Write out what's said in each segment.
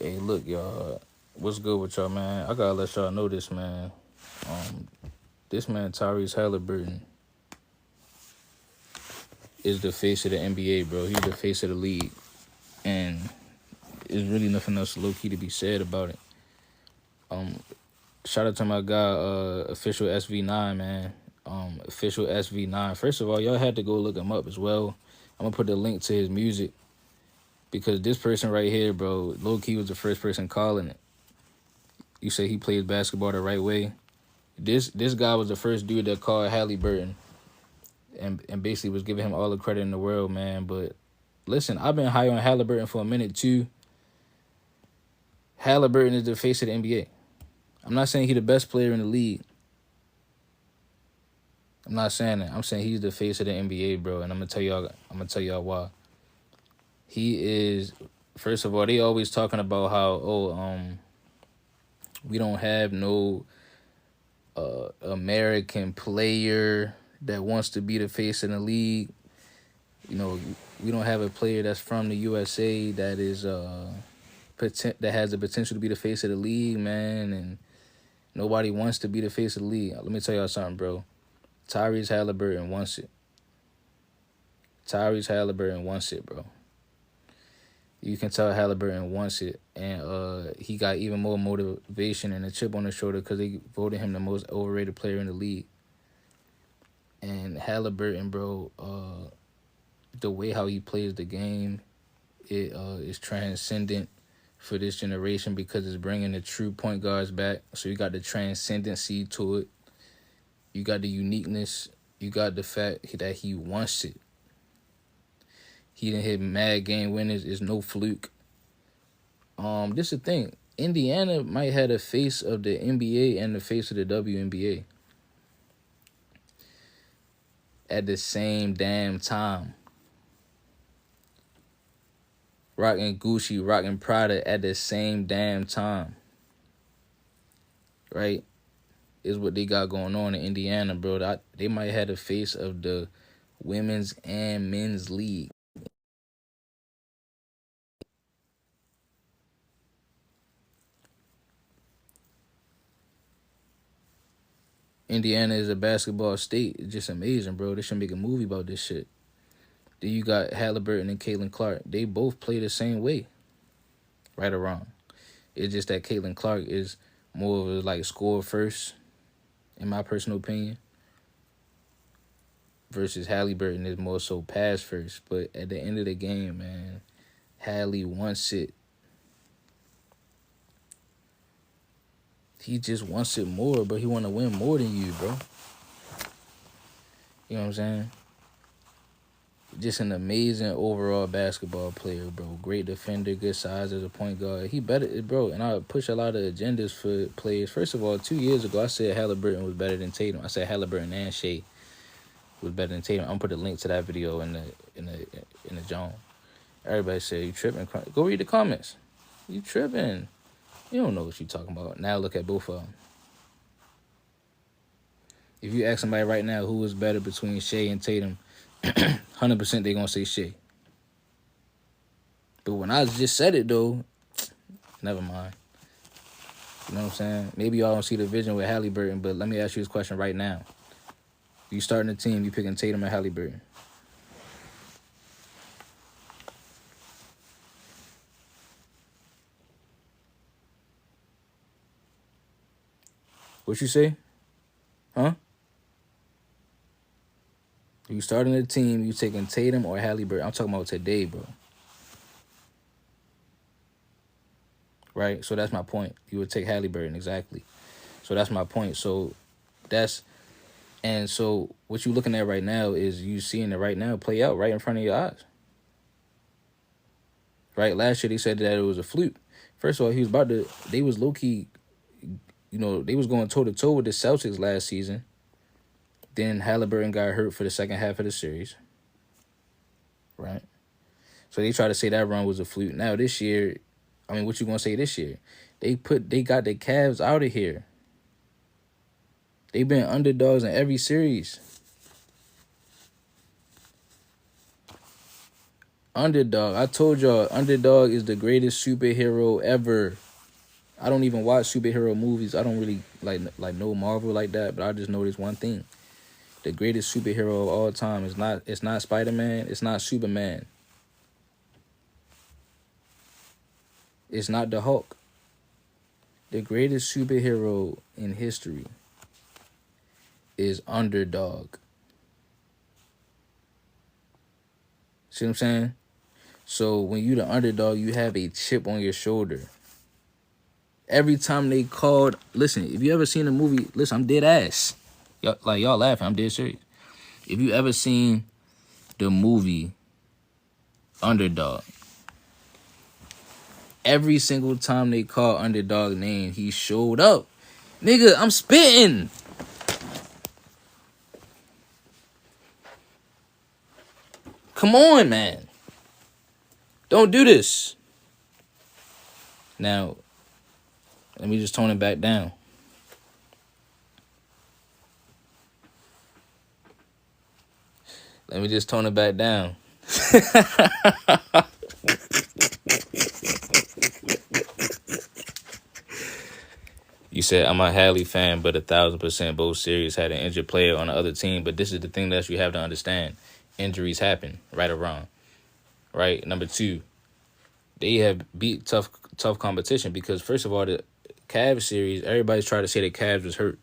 Hey, look, y'all. What's good with y'all, man? I gotta let y'all know this, man. This man Tyrese Haliburton is the face of the NBA, bro. He's the face of the league, and there's really nothing else low key to be said about it. Shout out to my guy, official SV9, man. Official SV9. First of all, y'all had to go look him up as well. I'm gonna put the link to his music because this person right here, bro, low key was the first person calling it. You say he plays basketball the right way. This guy was the first dude that called Haliburton and basically was giving him all the credit in the world, man. But listen, I've been high on Haliburton for a minute too. Haliburton is the face of the NBA. I'm not saying he's the best player in the league. I'm not saying that. I'm saying he's the face of the NBA, bro. And I'm gonna tell y'all why. He is, first of all, they always talking about how we don't have no American player that wants to be the face in the league. You know, we don't have a player that's from the USA that is that has the potential to be the face of the league, man. And nobody wants to be the face of the league. Let me tell y'all something, bro. Tyrese Haliburton wants it. Tyrese Haliburton wants it, bro. You can tell Haliburton wants it, and he got even more motivation and a chip on his shoulder because they voted him the most overrated player in the league. And Haliburton, bro, the way how he plays the game, it is transcendent for this generation because it's bringing the true point guards back. So you got the transcendency to it. You got the uniqueness. You got the fact that he wants it. He didn't hit mad game winners. It's no fluke. This is the thing. Indiana might have the face of the NBA and the face of the WNBA at the same damn time. Rocking Gucci, rocking Prada at the same damn time. Right? Is what they got going on in Indiana, bro. They might have the face of the women's and men's league. Indiana is a basketball state. It's just amazing, bro. They should make a movie about this shit. Then you got Haliburton and Caitlin Clark. They both play the same way. Right or wrong. It's just that Caitlin Clark is more of a like score first, in my personal opinion. Versus Haliburton is more so pass first. But at the end of the game, man, Hali wants it. He just wants it more, but he want to win more than you, bro. You know what I'm saying? Just an amazing overall basketball player, bro. Great defender, good size as a point guard. He better, bro. And I push a lot of agendas for players. First of all, 2 years ago, I said Haliburton was better than Tatum. I said Haliburton and Shea was better than Tatum. I'm gonna put a link to that video in the John. Everybody said you tripping. Go read the comments. You tripping. You don't know what you talking about. Now look at both of them. If you ask somebody right now who is better between Shea and Tatum, 100% they gonna say Shea. But when I just said it though, never mind. You know what I'm saying? Maybe y'all don't see the vision with Haliburton, but let me ask you this question right now. You starting a team, you picking Tatum or Haliburton? What you say? Huh? You starting a team, you taking Tatum or Haliburton? I'm talking about today, bro. Right? So that's my point. You would take Haliburton, exactly. So that's my point. So what you looking at right now is you seeing it right now play out right in front of your eyes. Right? Last year they said that it was a fluke. First of all, they was low-key, you know, they was going toe-to-toe with the Celtics last season. Then Haliburton got hurt for the second half of the series. Right? So they try to say that run was a fluke. Now this year, I mean, what you gonna say this year? They got the Cavs out of here. They've been underdogs in every series. Underdog. I told y'all, Underdog is the greatest superhero ever. I don't even watch superhero movies. I don't really like know Marvel like that, but I just know this one thing. The greatest superhero of all time is not it's not Spider-Man, it's not Superman. It's not the Hulk. The greatest superhero in history is Underdog. See what I'm saying? So when you the underdog, you have a chip on your shoulder. Every time they called, listen, if you ever seen a movie, listen, I'm dead ass. Y'all laughing, I'm dead serious. If you ever seen the movie Underdog, every single time they call Underdog name, he showed up. Nigga, I'm spitting. Come on, man. Don't do this. Now, let me just tone it back down. Let me just tone it back down. You said, I'm a HALI fan, but 1,000% both series had an injured player on the other team. But this is the thing that you have to understand. Injuries happen, right or wrong. Right? Number two, they have beat tough competition because, first of all, the Cavs series, everybody's trying to say the Cavs was hurt.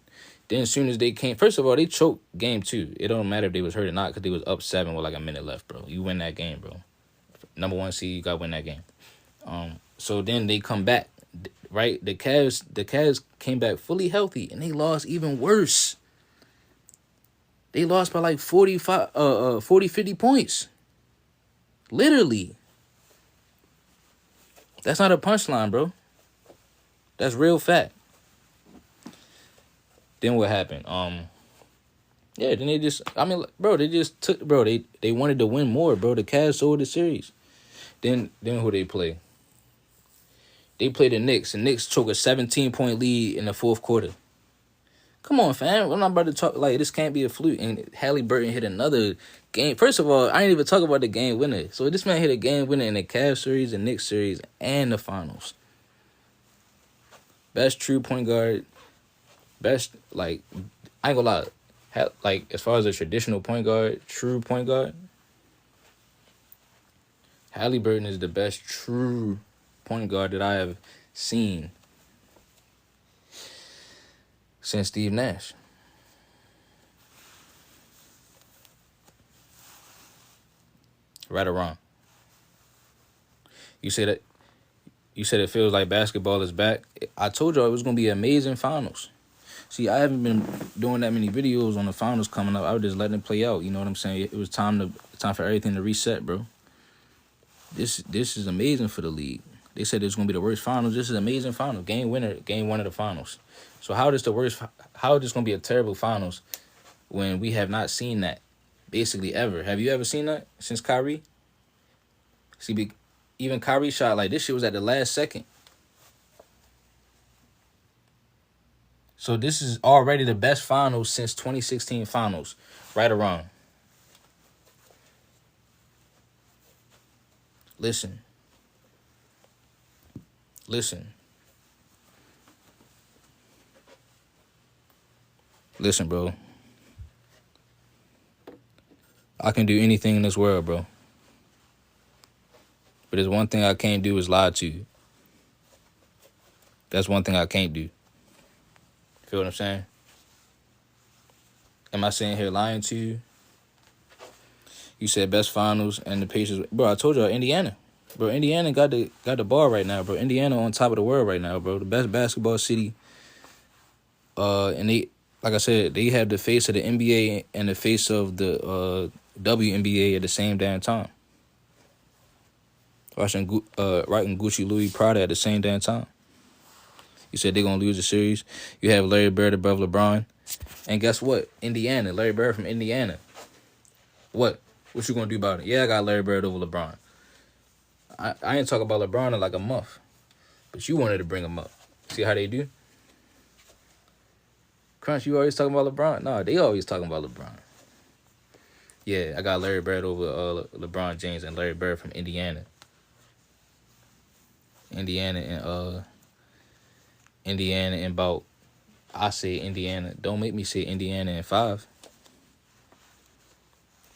Then as soon as they came, first of all, they choked game 2. It don't matter if they was hurt or not because they was up 7 with like a minute left, bro. You win that game, bro. Number 1 seed, you got to win that game. So then they come back, right? The Cavs came back fully healthy and they lost even worse. They lost by like 40, 50 points. Literally. That's not a punchline, bro. That's real fact. Then what happened? Yeah, then they just, I mean, bro, they just took, bro, they wanted to win more, bro. The Cavs sold the series. Then who they play? They play the Knicks. The Knicks took a 17-point lead in the fourth quarter. Come on, fam. I'm not about to talk like this can't be a fluke. And Haliburton hit another game. First of all, I ain't even talk about the game winner. So this man hit a game winner in the Cavs series, the Knicks series, and the finals. Best true point guard. Best, like, I ain't gonna lie. Like, as far as a traditional point guard, true point guard, Haliburton is the best true point guard that I have seen since Steve Nash. Right or wrong? You said it feels like basketball is back. I told y'all it was gonna be amazing finals. See, I haven't been doing that many videos on the finals coming up. I was just letting it play out. You know what I'm saying? It was time for everything to reset, bro. This is amazing for the league. They said it was gonna be the worst finals. This is amazing finals. Game one of the finals. So how is this gonna be a terrible finals when we have not seen that basically ever? Have you ever seen that since Kyrie? See, even Kyrie shot like this shit was at the last second. So this is already the best finals since 2016 finals. Right or wrong? Listen. Listen, bro. I can do anything in this world, bro. But there's one thing I can't do is lie to you. That's one thing I can't do. Feel what I'm saying? Am I sitting here lying to you? You said best finals and the Pacers. Bro, I told y'all Indiana. Bro, Indiana got the ball right now, bro. Indiana on top of the world right now, bro. The best basketball city. And they, like I said, they have the face of the NBA and the face of the WNBA at the same damn time. Writing Gucci, Louis, Prada at the same damn time. You said they're going to lose the series. You have Larry Bird above LeBron. And guess what? Indiana. Larry Bird from Indiana. What? What you going to do about it? Yeah, I got Larry Bird over LeBron. I ain't talking about LeBron in like a month. But you wanted to bring him up. See how they do? Crunch, you always talking about LeBron? No, they always talking about LeBron. Yeah, I got Larry Bird over LeBron James and Larry Bird from Indiana. Indiana and about, I say Indiana. Don't make me say Indiana in 5.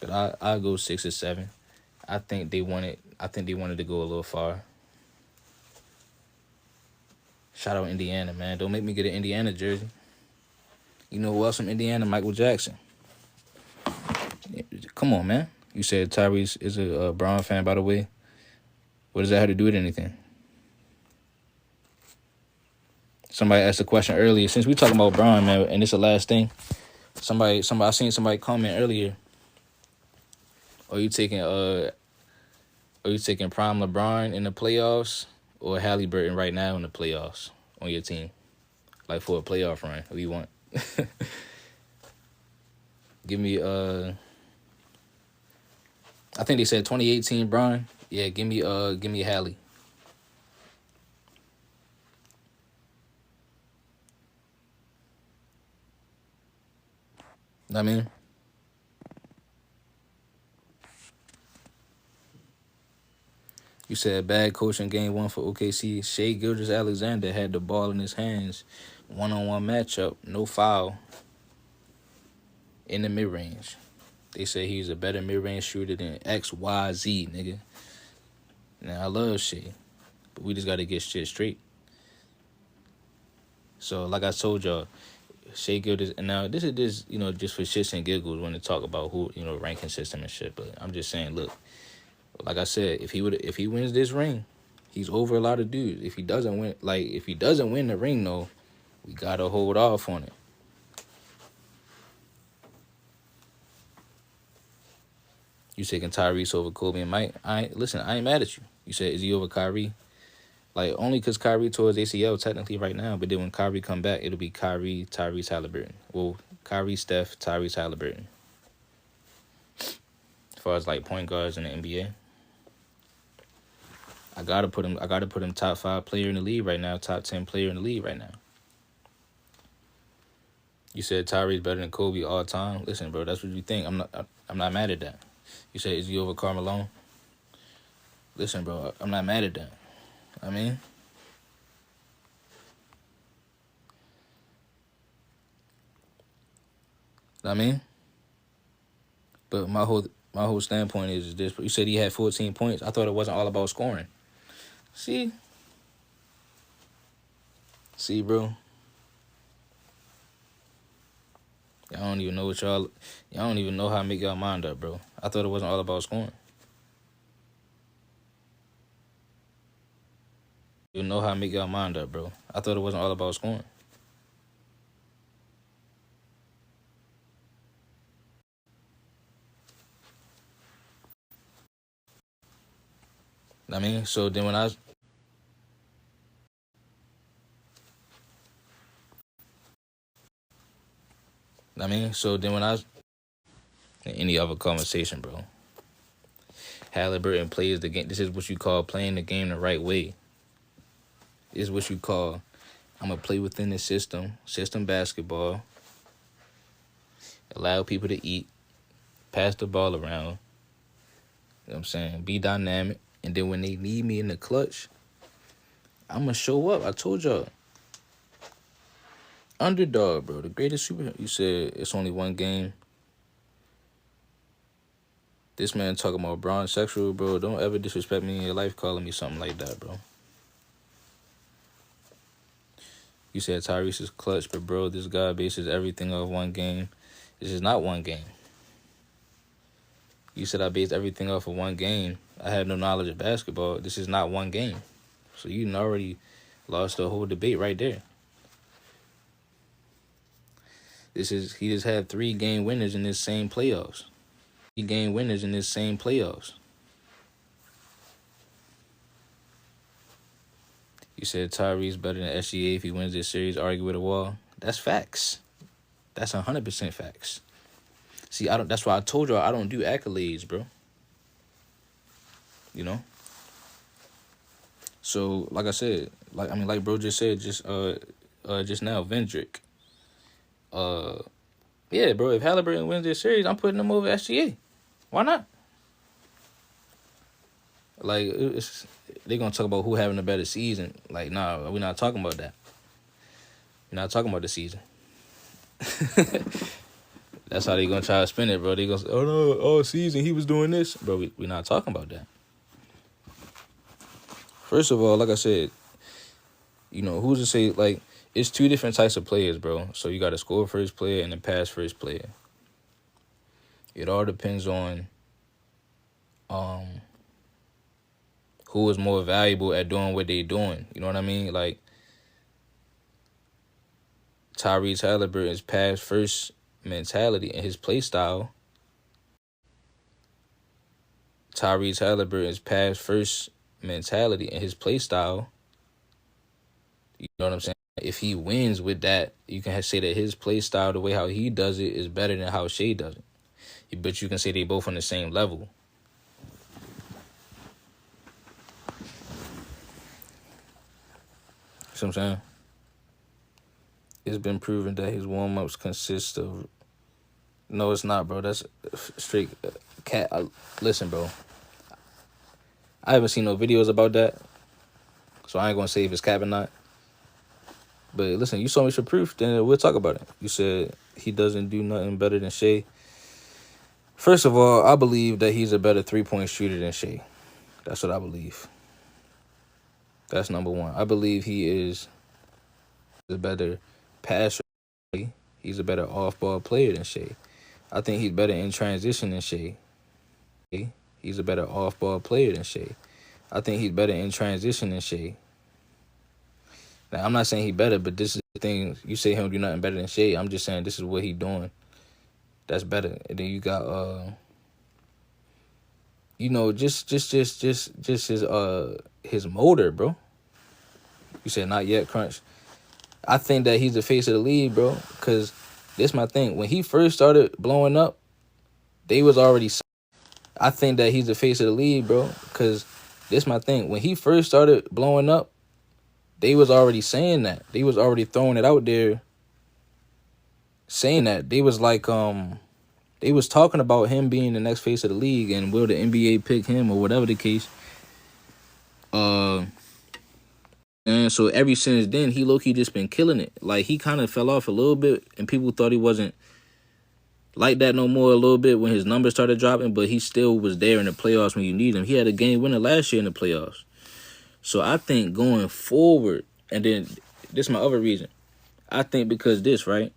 But I go 6 or 7. I think they wanted to go a little far. Shout out Indiana, man. Don't make me get an Indiana jersey. You know who else from Indiana? Michael Jackson. Come on, man. You said Tyrese is a Brown fan, by the way. What does that have to do with anything? Somebody asked a question earlier. Since we talking about Brown, man, and it's the last thing. I seen somebody comment earlier. Are you taking prime LeBron in the playoffs or Haliburton right now in the playoffs on your team? Like for a playoff run, what do you want? Give me I think they said 2018 Bron. Yeah, give me HALI. I mean, you said bad coaching game 1 for OKC. Shai Gilgeous-Alexander had the ball in his hands. One-on-one matchup, no foul. In the mid-range. They say he's a better mid-range shooter than XYZ, nigga. Now, I love Shai, but we just got to get shit straight. So, like I told y'all, Shai Gilgeous, and now this is just, just for shits and giggles when they talk about who, ranking system and shit. But I'm just saying, look, like I said, if he wins this ring, he's over a lot of dudes. If he doesn't win the ring though, we gotta hold off on it. You taking Tyrese over Kobe and Mike? I ain't mad at you. You said, is he over Kyrie? Like, only because Kyrie tore his ACL technically right now, but then when Kyrie come back, it'll be Kyrie, Tyrese, Haliburton. Well, Kyrie, Steph, Tyrese, Haliburton. As far as like point guards in the NBA, I gotta put him top 5 player in the league right now, top 10 player in the league right now. You said Tyrese better than Kobe all time. Listen, bro, that's what you think. I'm not mad at that. You said, is he over Carmelo? Listen, bro, I'm not mad at that. I mean, but my whole standpoint is this. You said he had 14 points. I thought it wasn't all about scoring. See, bro. Y'all don't even know how to make y'all mind up, bro. I thought it wasn't all about scoring. You know how to make y'all mind up, bro. I thought it wasn't all about scoring. So then when any other conversation, bro. Haliburton plays the game. This is what you call playing the game the right way. This is what you call, I'm going to play within the system basketball, allow people to eat, pass the ball around, you know what I'm saying, be dynamic, and then when they need me in the clutch, I'm going to show up. I told y'all. Underdog, bro, the greatest superhero. You said it's only one game. This man talking about Braun sexual, bro. Don't ever disrespect me in your life calling me something like that, bro. You said Tyrese is clutch, but bro, this guy bases everything off one game. This is not one game. You said I based everything off of one game. I had no knowledge of basketball. This is not one game. So you already lost the whole debate right there. He just had 3 game winners in this same playoffs. 3 game winners in this same playoffs. You said Tyrese better than SGA if he wins this series, argue with a wall. That's facts. That's 100% facts. See, that's why I told y'all I don't do accolades, bro. You know? So, like I said, like bro just said just now, Vendrick. Yeah, bro, if Haliburton wins this series, I'm putting him over SGA. Why not? Like they gonna talk about who having a better season. Like, nah, we're not talking about that. We're not talking about the season. That's how they gonna try to spin it, bro. They gonna say, oh no, all season he was doing this, bro. We're not talking about that. First of all, like I said, who's to say, like, it's two different types of players, bro. So you got a score first player and a pass first player. It all depends on who is more valuable at doing what they doing. You know what I mean? Like, Tyrese Haliburton's pass first mentality and his play style. Tyrese Haliburton's pass first mentality and his play style. You know what I'm saying? If he wins with that, you can say that his play style, the way how he does it, is better than how Shea does it. But you can say they both on the same level. See what I'm saying? It's been proven that his warm-ups consist of... No, it's not, bro. That's straight cat. Listen, bro. I haven't seen no videos about that, so I ain't gonna say if it's cap or not. But listen, you saw me for proof, then we'll talk about it. You said he doesn't do nothing better than Shea. First of all, I believe that he's a better three-point shooter than Shea. That's what I believe. That's number one. I believe he is a better passer. He's a better off-ball player than Shea. I think he's better in transition than Shea. He's a better off-ball player than Shea. I think he's better in transition than Shea. Now, I'm not saying he better, but this is the thing. You say he don't do nothing better than Shea. I'm just saying this is what he doing. That's better. And then you got, just his motor, bro. You said not yet, Crunch. I think that he's the face of the league, bro. Because this my thing. When he first started blowing up, they was already... I think that he's the face of the league, bro. Because this my thing. When he first started blowing up, they was already saying that. They was already throwing it out there, saying that. They was like, they was talking about him being the next face of the league and will the NBA pick him or whatever the case. And so ever since then, he low-key just been killing it. Like, he kind of fell off a little bit, and people thought he wasn't like that no more a little bit when his numbers started dropping, but he still was there in the playoffs when you need him. He had a game winner last year in the playoffs. So I think going forward, and then this is my other reason. I think because this, right?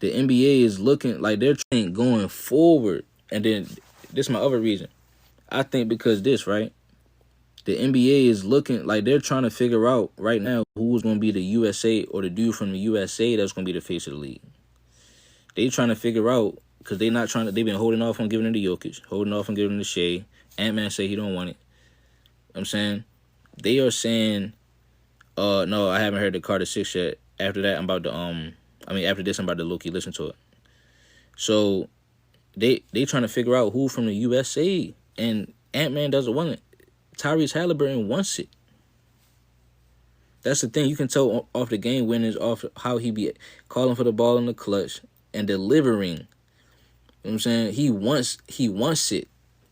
The NBA is looking like they're trying going forward, and then this is my other reason. I think because this, right? The NBA is looking like they're trying to figure out right now who's going to be the USA or the dude from the USA that's going to be the face of the league. They trying to figure out because they've been holding off on giving it to Jokic, holding off on giving it to Shea. Ant-Man say he don't want it. I'm saying they are saying, no, I haven't heard the Carter 6 yet. After that, I'm about to after this, I'm about to low-key listen to it. So they trying to figure out who from the USA, and Ant-Man doesn't want it. Tyrese Haliburton wants it. That's the thing. You can tell off the game winners, off how he be calling for the ball in the clutch and delivering. You know what I'm saying? He wants it.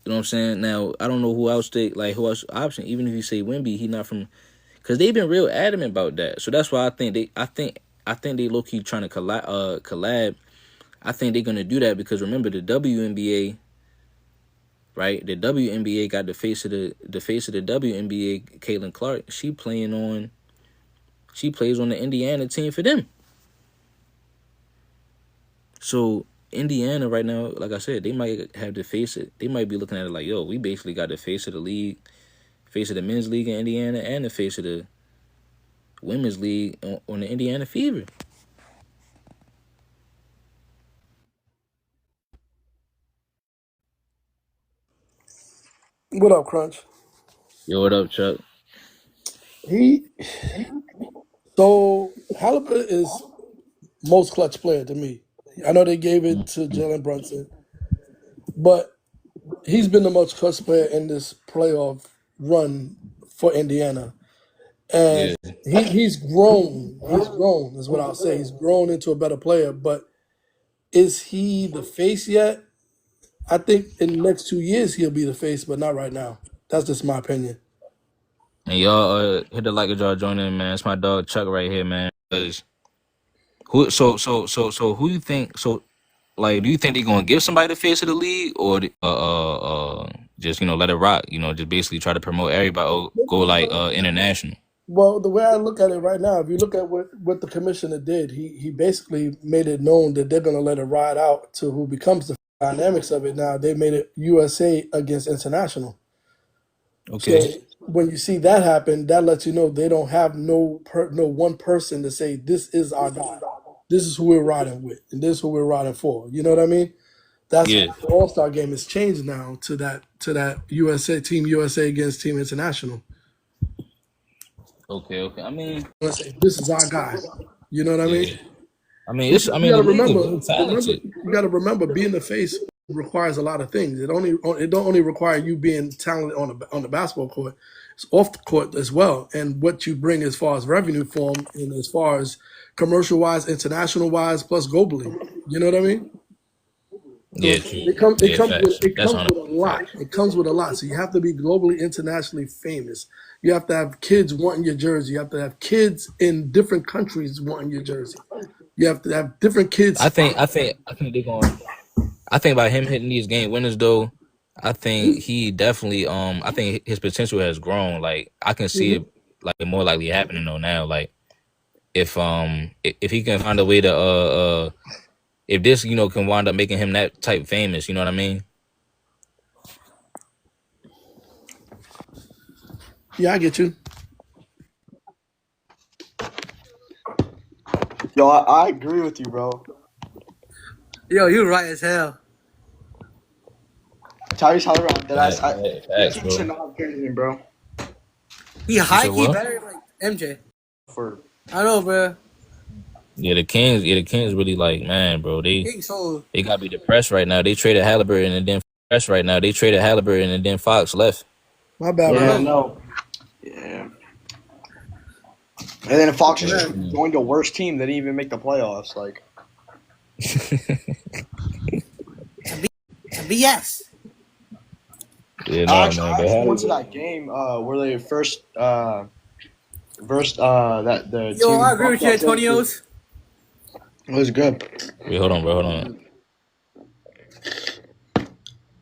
You know what I'm saying? Now, I don't know who else option. Even if you say Wemby, he not from, because they've been real adamant about that. So that's why I think they low key trying to collab. I think they're gonna do that because remember the WNBA, right? The WNBA got the face of the WNBA, Caitlin Clark. She plays on the Indiana team for them. So Indiana right now, like I said, they might have the face it. They might be looking at it like, yo, we basically got the face of the league, face of the men's league in Indiana, and the face of the women's league on the Indiana Fever. What up, Crunch? Yo, what up, Chuck? He so Haliburton is most clutch player to me. I know they gave it to Jalen Brunson, but he's been the most clutch player in this playoff run for Indiana, Yeah, and he's grown. He's grown is what I'll say. He's grown into a better player, but is he the face yet? I think in the next 2 years he'll be the face, but not right now. That's just my opinion. And y'all hit the like if y'all join in, man. It's my dog Chuck right here, man. 'Cause so who you think? So like, do you think they're gonna give somebody the face of the league, or just let it rock? Just basically try to promote everybody, or go like international. Well, the way I look at it right now, if you look at what the commissioner did, he basically made it known that they're going to let it ride out to who becomes the dynamics of it. Now they made it USA against international. So Okay. when you see that happen, that lets you know they don't have no one person to say this is our guy, this is who we're riding with, and this is who we're riding for. You know what I mean? That's why Yeah. the All Star game has changed now to that USA Team USA against Team International. Okay. Okay. I mean, Let's say this is our guy. You know what I mean? yeah. I mean, it's. Because I you mean, got the to league is remember, very talented. you got to remember, being the face requires a lot of things. It don't only require you being talented on the basketball court. It's off the court as well, and what you bring as far as revenue form and as far as commercial wise, international wise, plus globally. You know what I mean? So Yeah. True. it comes it Yeah. comes with Facts. it That's comes with a 100% lot. facts. It comes with a lot. So you have to be globally, internationally famous. You have to have kids wanting your jersey. You have to have kids in different countries wanting your jersey. You have to have different I kids. think. I think they're going. I think by him hitting these game winners though, I think he definitely I think his potential has grown. Like I can see it like more likely happening though now. Like if he can find a way to if this can wind up making him that type famous, you know what I mean? Yeah, I get you. Yo, I agree with you, bro. Yo, you're right as hell. Tyrese Haliburton, Facts, he should bro. not have traded him, bro. He You high said key what? better like MJ. For I know, bro. Yeah, the Kings. Yeah, the Kings really like man, bro. King sold. They gotta be depressed right now. They traded Haliburton and then depressed right now. They traded Haliburton and then Fox left. My bad, yeah, bro. no, yeah. And then Fox just Man. joined a worse team that didn't even make the playoffs. Like, BS. Yeah, I no, actually, man. I But actually went to Haliburton. that game where they first versed that the Yo, two. I agree with you, Antonios. It was good. Wait, hold on, bro. Hold on.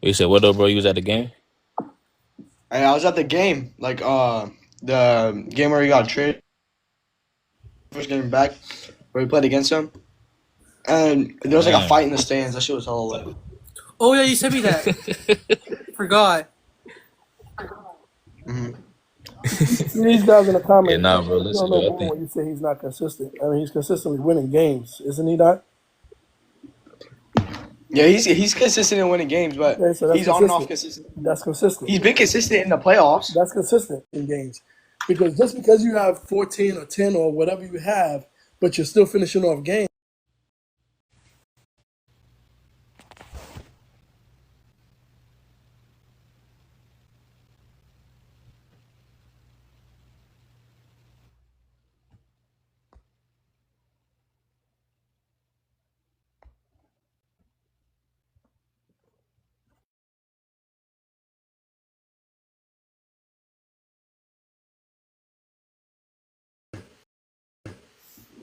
You said what though, bro? You was at the game? And I was at the game, like the game where he got traded, first game back, where we played against him, and there was like a Damn. fight in the stands. That shit was hella lit. Oh yeah, you sent me that. Forgot. See these guys in the Yeah, comments. nah, bro. You don't Listen, know bro. I more think. when you say he's not consistent. I mean, he's consistently winning games, isn't he? Not. Yeah, he's consistent in winning games, but Okay, so that's he's on and off consistent. consistent. That's consistent. He's been consistent in the playoffs. That's consistent in games, because just because you have 14 or 10 or whatever you have, but you're still finishing off games.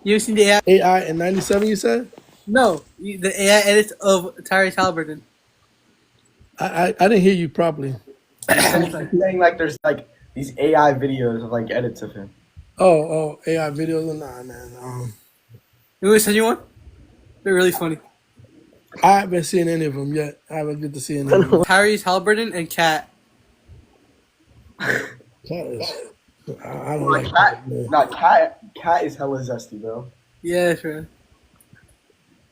You seen the AI? AI in '97, you said? No, the AI edits of Tyrese Haliburton. I didn't hear you properly. It's like, Saying like there's like these AI videos of like edits of him. Oh, AI videos? Nah, man. you want to send you one? They're really funny. I haven't seen any of them yet. I haven't get to see any of them. Tyrese Haliburton and Cat. I don't like Cat, that, man. not Cat is hella zesty, bro. Yeah, sure.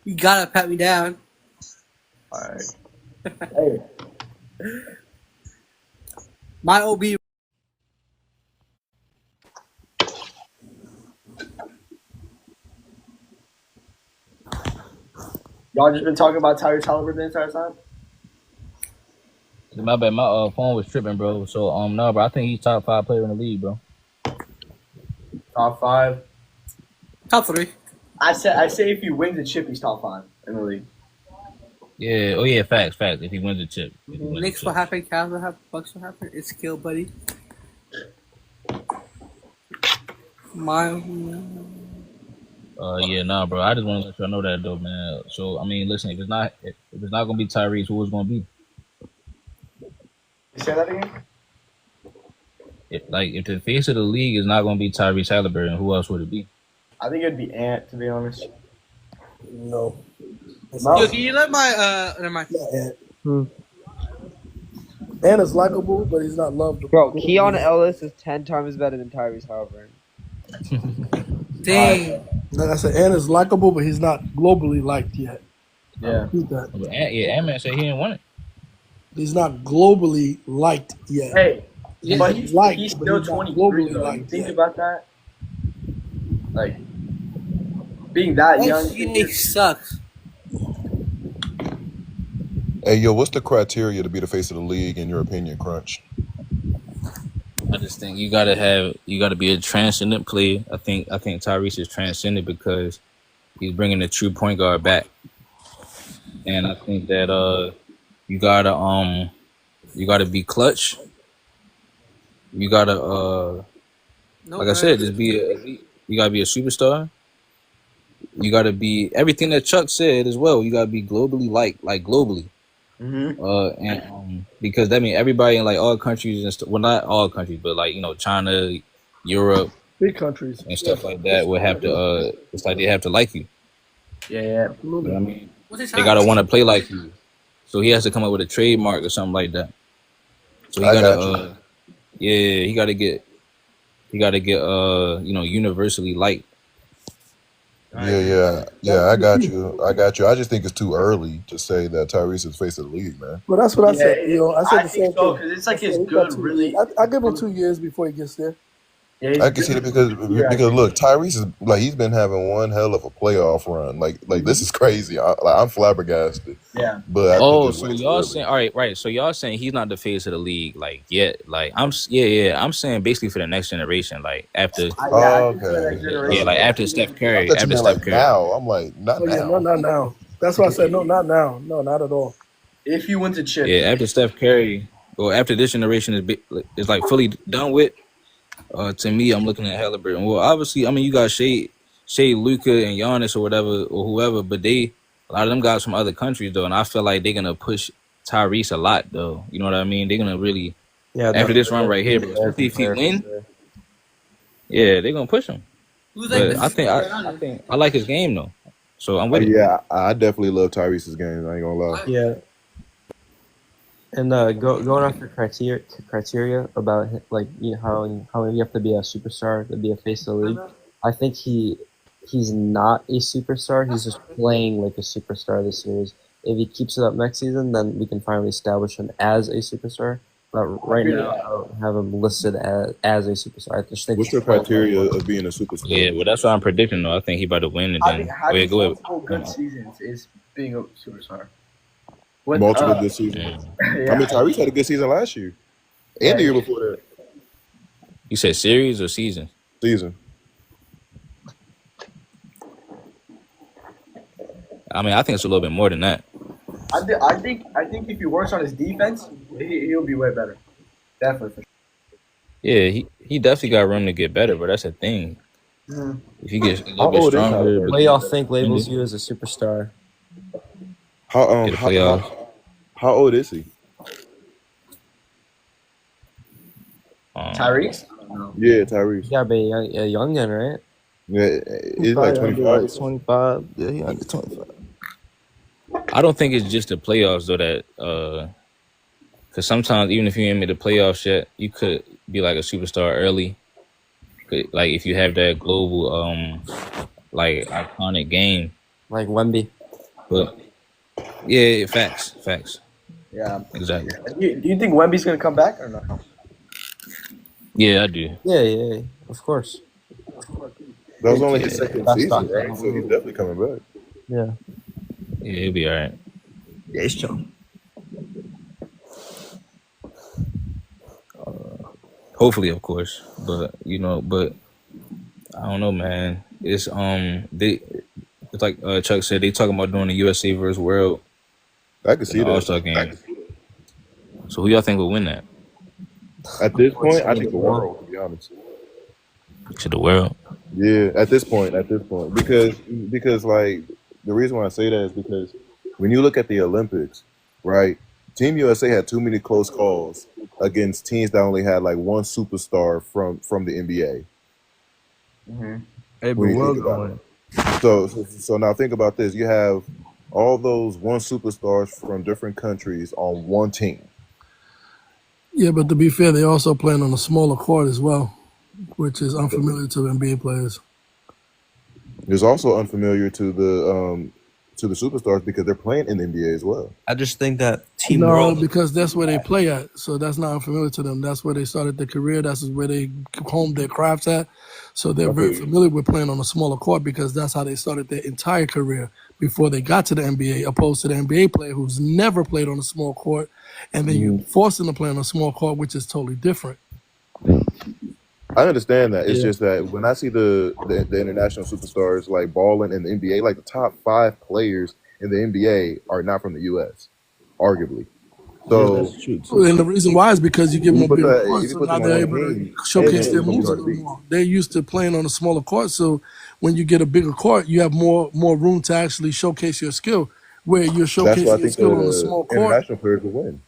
You gotta pat me down. All right. Hey, My OB. y'all just been talking about Tyrese Haliburton the entire time. My bad. My phone was tripping, bro. So no, bro. I think he's top 5 player in the league, bro. Top 5. Top 3. I say if he wins the chip, he's top 5 in the league. Yeah. Oh yeah. Facts. Facts. If he wins the chip. If he wins the Knicks will chip. happen. Cavs will happen. Bucks will happen. It's skill, buddy. My. Yeah. Nah, bro. I just want to let y'all know that though, man. So I mean, listen. If it's not gonna be Tyrese, who is gonna be? You say that again? If the face of the league is not gonna be Tyrese Haliburton, who else would it be? I think it'd be Ant, to be honest. No. No? Yo, can you let my Never mind. Not Ant. Ant is likable, but he's not loved. Bro, Keon Ellis is 10 times better than Tyrese Haliburton. Dang. Like I said, Ant is likable, but he's not globally liked yet. Yeah. Repeat that. But Ant-Man said he didn't want it. He's not globally liked yet. Hey, He's but he's liked, still but he's not 23, globally though. You liked think yet. about that? Like, being that young. NBA sucks. Hey, yo, what's the criteria to be the face of the league in your opinion, Crunch? I just think you gotta be a transcendent player. I think Tyrese is transcendent because he's bringing the true point guard back, and I think that you gotta be clutch. You gotta No, like I said, just be you gotta be a superstar. You gotta be everything that Chuck said as well. You gotta be globally liked, like globally. Mm-hmm. And because that means everybody in like all countries and stuff. Well, not all countries, but like China, Europe, Big countries and stuff like that would have to. It's like they have to like you. Yeah. You know what I mean? What's his They gotta want to play like you. So he has to come up with a trademark or something like that. So he I gotta, got he gotta get, universally liked. Yeah, I got you. I just think it's too early to say that Tyrese is face of the league, man. But that's what I Yeah, said. I said the think same so, thing. because it's like his He got good, 2 really. years. I give him 2 years before he gets there. Yeah, he's I can see good. that because look, Tyrese is like he's been having one hell of a playoff run. Like this is crazy. I'm flabbergasted. Yeah. But I think it's So way too y'all early. saying, all right, right. So y'all saying he's not the face of the league, like yet. Like I'm saying basically for the next generation, like after, Oh, I think so, okay. next generation. like after Steph I Curry, thought you after meant Steph like Curry. now. I'm like, not Oh yeah, no, now. not now. That's why I said no, not now. No, not at all. If he wins a chip. Yeah, after Steph Curry, or after this generation is like fully done with. To me, I'm looking at Haliburton. Well, obviously, I mean, you got Shea, Luca, and Giannis or whatever or whoever, but a lot of them guys from other countries though, and I feel like they're gonna push Tyrese a lot though. You know what I mean? They're gonna really after this run right here, bro, especially if he win, yeah, they're gonna push him. Who's like But I think I like his game though, so I'm with it. Yeah, I definitely love Tyrese's game. I ain't gonna lie. Yeah. And going off the criteria about like how you have to be a superstar to be a face of the league. I think he's not a superstar. He's just playing like a superstar this series. If he keeps it up next season, then we can finally establish him as a superstar. But right now, I don't have him listed as a superstar. I just think What's your criteria of being a superstar? Yeah, well, that's what I'm predicting though. I think he about to win, and I then think having go ahead. multiple good seasons is being a superstar. With, Multiple good seasons. Yeah. I mean, Tyrese had a good season last year, and the year before that You said series or season? season. I mean, I think it's a little bit more than that. I think if he works on his defense, he'll be way better. Definitely. For sure. Yeah, he definitely got room to get better, but that's the thing. Mhm. If he gets a How little bit old is stronger, Haliburton? What y'all think labels you as a superstar? get the playoffs. How old is he? Tyrese? Yeah, Tyrese. You gotta be a youngin, right? Yeah, he's like 25. 25. Yeah, he under 25. I don't think it's just the playoffs though that because sometimes even if you ain't made the playoffs yet, you could be like a superstar early. Like if you have that global like iconic game. Like Wemby. But yeah, facts. Yeah. Exactly. Do you think Wemby's gonna come back or not? Yeah, I do. Yeah, of course. That was only his second That's season, not- right? So he's definitely coming back. Yeah. Yeah, he'll be all right. Yeah, he's chill. Hopefully, of course. But I don't know, man. It's like Chuck said, they talking about doing the USA versus World I can in see the All that. Star game. So who y'all think will win that? At this point, I Unfortunately, think the bro. world, to be honest. To the world. Yeah, at this point, because like the reason why I say that is because when you look at the Olympics, right? Team USA had too many close calls against teams that only had like one superstar from the NBA. Hey, but When you think world about going. it, so now think about this: you have all those one superstars from different countries on one team. Yeah, but to be fair, they also playing on a smaller court as well, which is unfamiliar to NBA players. It's also unfamiliar to the superstars because they're playing in the NBA as well. I just think that Team No, World. because that's where they play at. So that's not unfamiliar to them. That's where they started their career. That's where they honed their crafts at. So they're I very feel you. familiar with playing on a smaller court because that's how they started their entire career before they got to the NBA, opposed to the NBA player who's never played on a small court. And then you force them to play on a small court, which is totally different. I understand that. It's Yeah. just that when I see the international superstars like balling in the NBA, like the top 5 players in the NBA are not from the U.S. Arguably. Yeah, So that's true too. And the reason why is because you give if them you a put bigger that, court, if you so put now them on they're one able to team, showcase their it's gonna be moves a hard to little beat. more. They're used to playing on a smaller court, so when you get a bigger court, you have more room to actually showcase your skill. Where you're That's why I showcasing your think skill on a small the court. international players will win.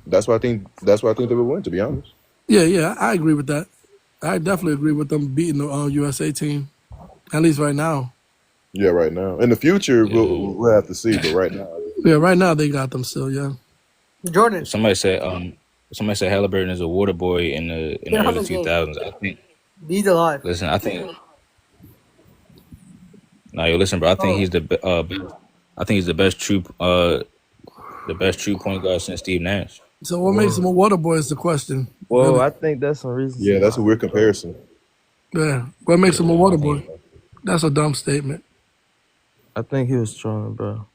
That's why I think they will win. To be honest. Yeah, I agree with that. I definitely agree with them beating the USA team, at least right now. Yeah, right now. In the future, Yeah. we'll have to see. But right now, Yeah, right now they got them still. Yeah, Jordan, Somebody said Haliburton is a water boy in the get on early the game. 2000s. I think. Beat alive. Listen, I think. Nah, yo, listen, bro. I think Oh, he's I think he's the best true point guard since Steve Nash. so what makes them a water boy is the question, Well, really. I think that's some yeah, recency that's a bias, weird bro. comparison. Yeah, what makes them a Yeah, I water think. boy? That's a dumb statement. I think he was strong, bro.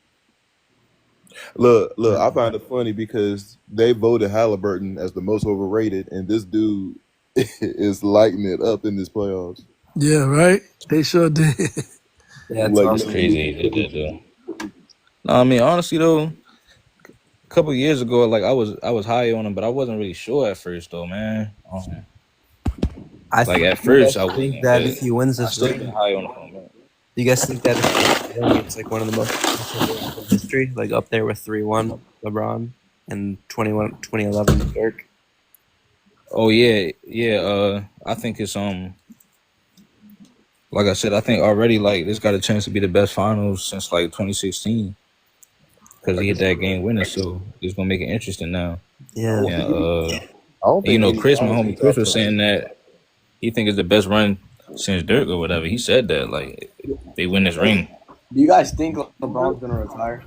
Look, I find it funny because they voted Haliburton as the most overrated, and this dude is lighting it up in this playoffs. Yeah, right. They sure did. Yeah, it's Like, It's awesome. crazy he did that though. No, I mean honestly though, a couple years ago, like I was high on him, but I wasn't really sure at first though, man. I Like at you first guys I wasn't, think that but if he wins I this still been ring, high on him for a minute. do you guys think that if he wins, it's like one of the most impressive in history, like up there with 3-1 LeBron and 2011 Dirk? Oh yeah, yeah. I think it's like I said, I think already like this got a chance to be the best finals since like 2016 because he hit that game winner, so it's gonna make it interesting now. Yeah. Yeah, I don't and, you think know, any Chris, my finals homie can Chris top was saying 20. that he think it's the best run since Dirk or whatever. He said that like they win this ring. Do you guys think LeBron's gonna retire?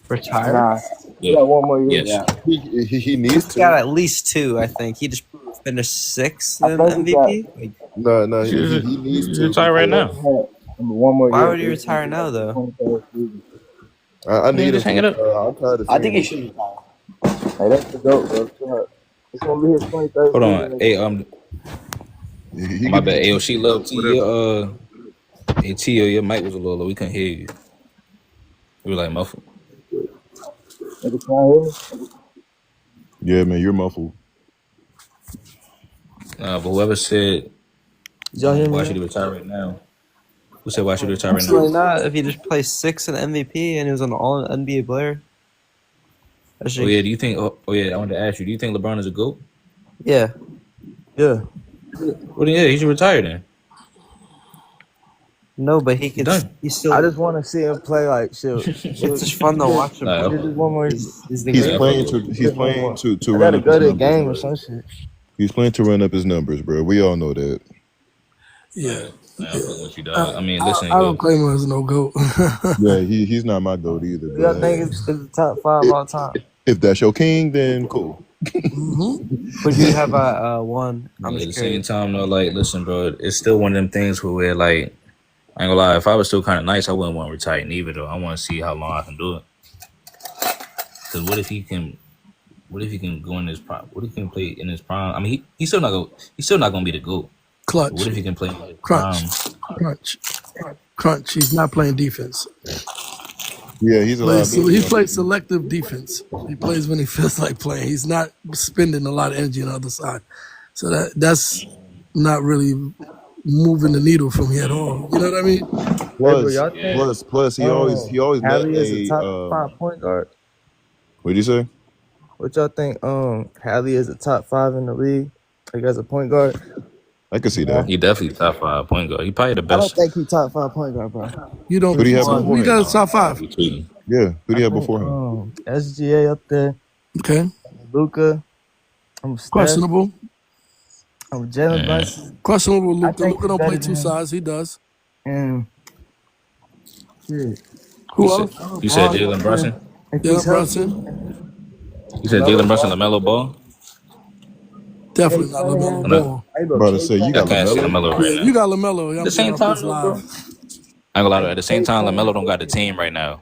Retire? Nah, he Yeah. got one more year. Yes. Yeah. He needs He's to. got at least 2, I think. He just finished 6th I in think he got MVP. Like, No, He should he needs he should to retire right because now. one more why year. would he retire now, though? 23rd season. I Man, need him just hang it to. up. I'm tired of I seeing think he him. should retire. Hey, that's the GOAT, bro. Shut up. It's gonna be his 23rd Hold season. on. Hey, He my could bad. be Hey, yo, she love T. whatever. Hey T, your mic was a little low. We couldn't hear you. We were like muffled. Nigga, can I hear me? Yeah, man, you're muffled. But whoever said Did y'all hear me why now? should he retire right now? Who said why should he retire right now? Absolutely not. If he just plays 6th in MVP and he was an all NBA player. Oh yeah, do you think? Oh yeah, I wanted to ask you. Do you think LeBron is a GOAT? Yeah. Yeah. Well, then, yeah, he should retire then. No, but he could. Done. He's still. I just want to see him play like shit. It's just fun to watch him. Nah, play. Just one more. He's the He's Yeah, I great. fuck with He's playing to I run gotta up go his to a numbers. game or Bro. some shit. He's playing to run up his numbers, bro. We all know that. Yeah, Nah, I fuck with you, dog. I mean, I listen, don't claim him as no goat. Yeah, he's not my goat either. Do y'all But think it's the top 5 all time? if that's your king, then cool. Would you have a one? but I'm at the just same curious. time, though, like, listen, bro, it's still one of them things where like, I ain't gonna lie, if I was still kind of nice, I wouldn't want to retire neither, though. I want to see how long I can do it. Because what if he can go in his prime? What if he can play in his prime? I mean, he's still not gonna be the GOAT. But Clutch, what if he can play in his crunch, prime? crunch, crunch. He's not playing defense. Yeah, he's a liability. He plays selective defense. He plays when he feels like playing. He's not spending a lot of energy on the other side. So that's not really moving the needle for me at all. You know what I mean? Hey, bro, Plus, y'all think plus, he always let Hali is a a. top 5 point guard? What'd you say? What y'all think? Hali is a top 5 in the league, like as a point guard. I can see that. He definitely top 5 point guard. He probably the I don't best. think he top 5 point guard, bro. You don't Who do you think have so? before We him? got a top 5. You tweaking. Yeah, who do you I have think, before him? SGA up there. Okay. Luca. I'm Steph. Questionable. I'm Jalen Brunson. Questionable I Luka. think Luka don't he's play better two than- sides. He does. And shit. Who You else? said, you said Jalen Brunson? If he's Jalen Brunson. healthy, You said Jalen Brunson, LaMelo Ball? Definitely not Cunningham, LaMelo bro. Ball. hey, bro, About to Cade say you I got can't see LaMelo. LaMelo Yeah, right now. you got LaMelo. At I'm the same getting off time, this though, bro. live. I ain't gonna lie, at the same time, LaMelo don't got the team right now.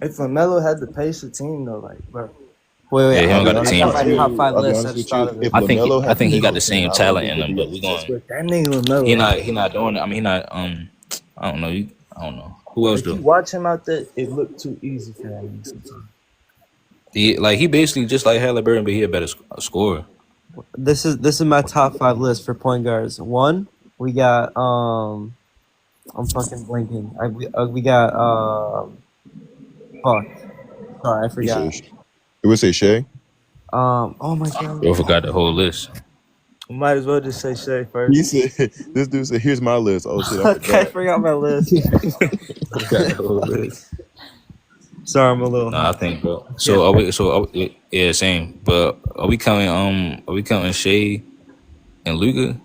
If LaMelo had to pace the team though, like, bro. Wait, Yeah, he don't got the I team. got my top 5 I'll be list. honest I've with started you. it. If I think LaMelo I had think to he got the pace same team, I don't talent think in it'd him, be but we a going. success. That nigga LaMelo. He not doing it. I mean, he not. I don't know. I don't know. Who else If you do? watch him out there, it looked too easy for him sometimes. He basically just like Haliburton, but he a better scorer. This is my top 5 list for point guards. 1, we got I'm fucking blinking. We got fuck. Sorry, I forgot. It would say Shay. Oh my god. Bro, forgot the whole list. Might as well just say Shea He first. said, "This dude said, here's my list." Oh shit, I Okay, I forgot. forgot my list. Forgot the whole list. Sorry, I'm a little Nah, I high. think, bro. So are we? Yeah, same. But are we counting? Are we counting Shea and Luka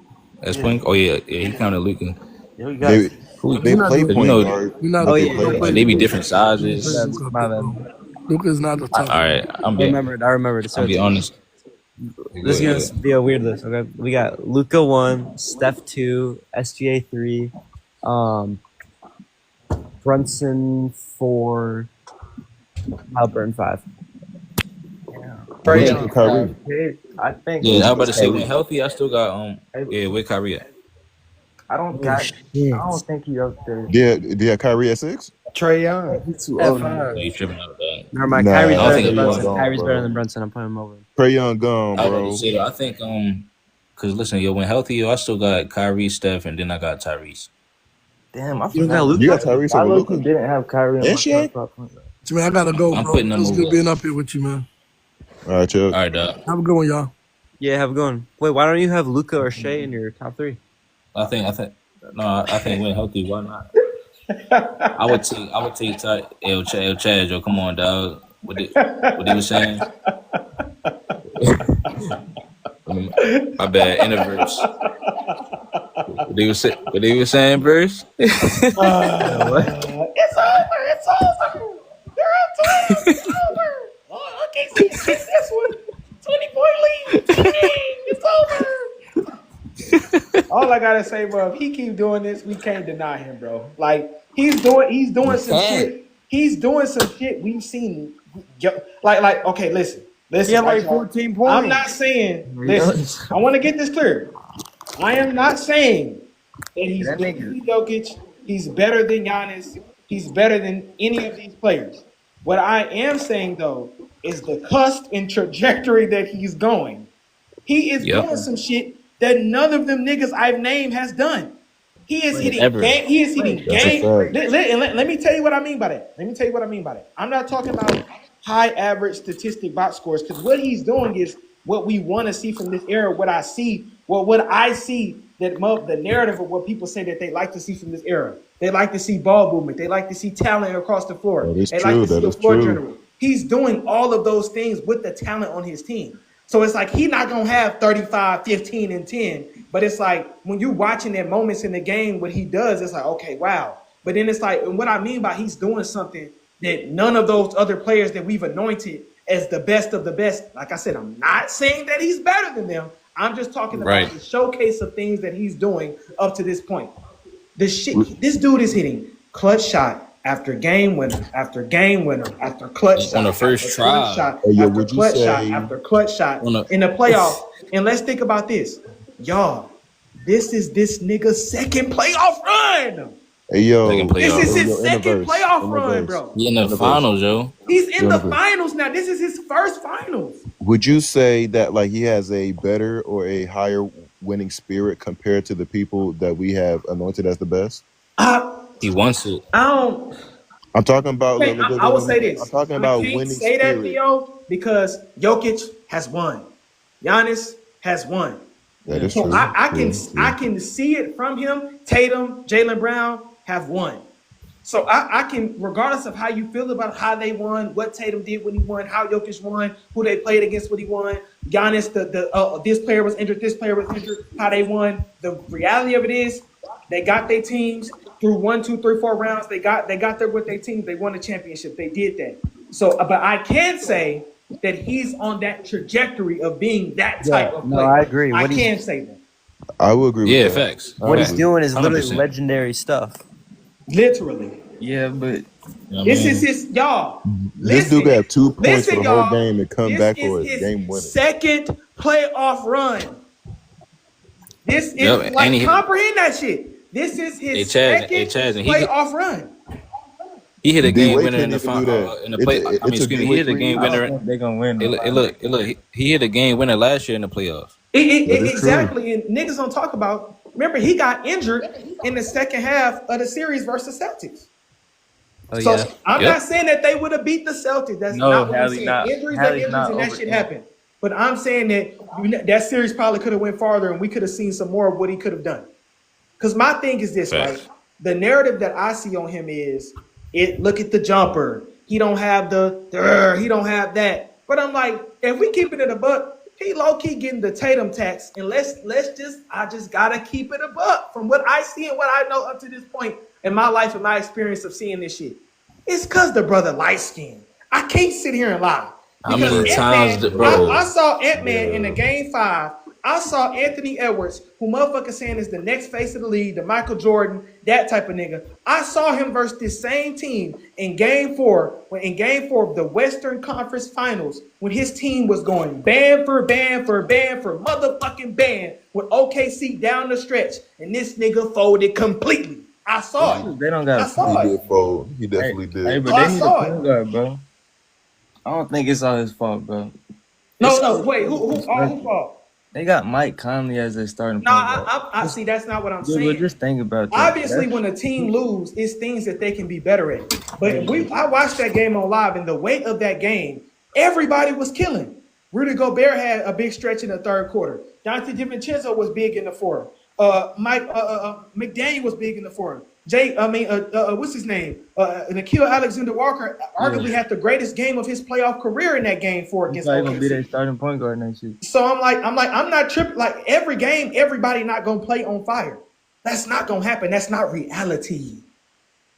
as point? Oh yeah, he counted Luka. Yeah, we got Who? They We're not play doing. Because point guard, We're not. Oh but they yeah, We play don't yeah, play like yeah. they be Luka. different We don't play sizes. That's Luka up my there, bad. bro. Luka is not the top. All right, I remembered. So I'm be honest. this is gonna be a weird list. Okay, we got Luca 1, Steph 2, SGA 3, Brunson 4, Haliburton 5. What Trae you Young. think, Kyrie? I think. Yeah, I was about to say when healthy, I still got yeah, with Kyrie at. I don't think he up there. Yeah, Kyrie at 6. Trae Young. He's too old. Yeah, you tripping out that. Never mind. Nah, Kyrie's I better think than he Brunson. gone, Kyrie's bro. better than Brunson. I'm putting him over. Trae Young gone, I was about bro. to say though, I think cause listen, yo, when healthy, yo, I still got Kyrie, Steph, and then I got Tyrese. Damn, I You don't got forgot. Luka? You got Tyrese I over low-key Luka. didn't have Kyrie in And my Shea? top 5 point guard. Man, I gotta go, I'm bro. putting them Feels over. good being up here with you, man. All right, Chuck. All right, dog. Have a good one, y'all. Yeah, have a good one. Wait, why don't you have Luka or Shea in your top 3? I think when healthy, why not? I would take El Chad, yo. Come on, dog. What they was saying? My bad. In a verse. What they were saying, verse? It's over. It's over. They're up to it. It's over. Oh, okay, see this one. 20-point lead. It's over. All I gotta say, bro, if he keep doing this, we can't deny him, bro. Like he's doing some shit. He's doing some shit we've seen. Like okay, listen. He had like y'all. 14 points. I'm not saying. Listen, I want to get this clear. I am not saying that he's better than Jokic. He's better than Giannis. He's better than any of these players. What I am saying though is the cusp and trajectory that he's going. He is doing some shit that none of them niggas I've named has done. He is hitting game. He is hitting game. Let me tell you what I mean by that. I'm not talking about high average statistic box scores because what he's doing is what we want to see from this era. What I see that the narrative of what people say that they like to see from this era. They like to see ball movement. They like to see talent across the floor. That is They true. like to see That the is floor true. general. He's doing all of those things with the talent on his team. So it's like he's not going to have 35, 15, and 10. But it's like when you're watching their moments in the game, what he does, it's like, okay, wow. But then it's like, and what I mean by he's doing something that none of those other players that we've anointed as the best of the best. Like I said, I'm not saying that he's better than them. I'm just talking about the showcase of things that he's doing up to this point. This dude is hitting clutch shot after game winner after game winner after clutch shot on the first try. After clutch shot in the playoffs. And let's think about this. Y'all, this is this nigga's second playoff run. Hey second yo, This is playoff. his second Innoverse, playoff run, Innoverse, bro. He in the Innoverse, finals, yo. He's in the Innoverse. finals now. This is his first finals. Would you say that like he has a better or a higher winning spirit compared to the people that we have anointed as the best? I, He wants it. I don't. I'm talking about. I would say I'm this. talking I about can't winning say that, spirit. Theo, because Jokic has won. Giannis has won. That is So true. I can Yeah. see it from him. Tatum, Jaylen Brown have won. So I can, regardless of how you feel about how they won, what Tatum did when he won, how Jokic won, who they played against when he won, Giannis, this player was injured, this player was injured, how they won. The reality of it is, they got their teams through 1, 2, 3, 4 rounds. They got there with their teams. They won the championship. They did that. So, but I can say that he's on that trajectory of being that type of player. I agree. I can say that. I will agree Yeah, with that. facts. What he's Facts. doing is literally 100%. legendary stuff. Literally. Yeah, but You know what I This mean? is his, y'all. This Listen, dude got 2 points for the whole y'all. game and come This back is for a his game winner. second playoff run. This is Yep, like, and he- comprehend that shit. This is his second and he playoff run. He hit a game D-Wade winner in the couldn't even do final. that. In the play, It's a- I mean, it's a excuse me, he D-Wade hit a three. game I don't winner. think they're gonna win. He hit a game winner last year in the playoffs. That is Exactly. And niggas don't talk about. Remember, he got injured in the second half of the series versus Celtics. Oh So yeah. I'm Yep. not saying that they would have beat the Celtics. That's No, not what I'm Hali saying. not- Injuries Hali's and not that over shit it. happened. But I'm saying that that series probably could have went farther, and we could have seen some more of what he could have done. Because my thing is this, Facts. right? The narrative that I see on him is, look at the jumper. He don't have he don't have that. But I'm like, if we keep it in a buck, he low key getting the Tatum tax, and I just gotta keep it a buck from what I see and what I know up to this point in my life and my experience of seeing this shit. It's cause the brother light skinned. I can't sit here and lie. How Because many Ant-Man- times, bro? I saw Ant-Man in the game 5. I saw Anthony Edwards, who motherfuckers saying is the next face of the league, the Michael Jordan, that type of nigga. I saw him versus this same team in game 4, of the Western Conference Finals, when his team was going band for motherfucking band with OKC down the stretch, and this nigga folded completely. I saw it. They don't got. I saw He it. did fold. He definitely Hey, did. but I they need a saw it. point guard, bro. I don't think it's all his fault, bro. No, wait, who fault? They got Mike Conley as their starting No, point guard. I see. That's not what I'm Yeah, saying. but just think about that. Obviously, when a team lose, it's things that they can be better at. But I watched that game on live, and the weight of that game, everybody was killing. Rudy Gobert had a big stretch in the third quarter. Dante DiVincenzo was big in the fourth. McDaniel was big in the fourth. What's his name? Nickeil Alexander-Walker arguably had the greatest game of his playoff career in that game 4 He's against probably gonna be their OKC. starting point guard next year. So I'm not tripping. Like, every game, everybody not gonna play on fire. That's not gonna happen. That's not reality.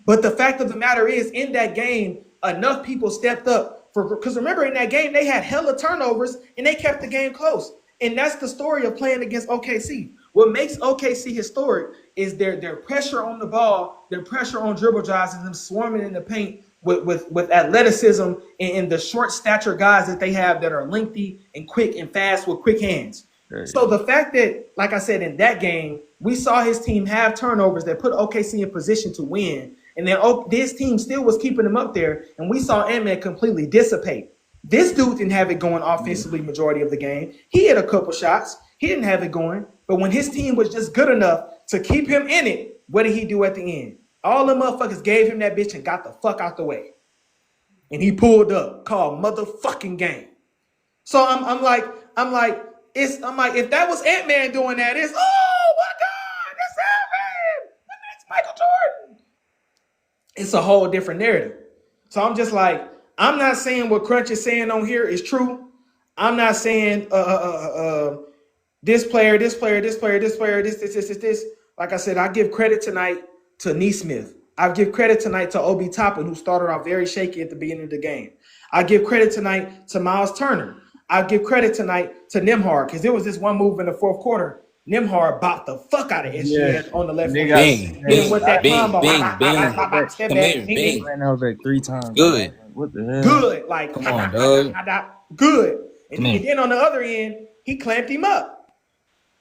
But the fact of the matter is, in that game, enough people stepped up because remember, in that game they had hella turnovers and they kept the game close. And that's the story of playing against OKC. What makes OKC historic is their pressure on the ball, their pressure on dribble drives, and them swarming in the paint with athleticism and the short stature guys that they have that are lengthy and quick and fast with quick hands. Right. So the fact that, like I said, in that game, we saw his team have turnovers that put OKC in position to win. And then this team still was keeping them up there. And we saw Ant-Man completely dissipate. This dude didn't have it going offensively majority of the game. He had a couple shots. He didn't have it going. But when his team was just good enough to keep him in it, what did he do at the end? All the motherfuckers gave him that bitch and got the fuck out the way. And he pulled up, called motherfucking game. So I'm like, if that was Ant-Man doing that, it's, oh my God, that's Ant-Man. That's Michael Jordan. It's a whole different narrative. So I'm just like, I'm not saying what Crunch is saying on here is true. I'm not saying this player. Like I said, I give credit tonight to Neesmith. I give credit tonight to Obi Toppin, who started off very shaky at the beginning of the game. I give credit tonight to Miles Turner. I give credit tonight to Nembhard, because there was this one move in the fourth quarter. Nembhard bopped the fuck out of SGS on the left. Bing, Bing, with that bing, combo. bing, Step Come back, here, bing, bing. Ran out like 3 times. Good. What the hell? good. Like, Come on, dog. good. And Come on. then on the other end, he clamped him up.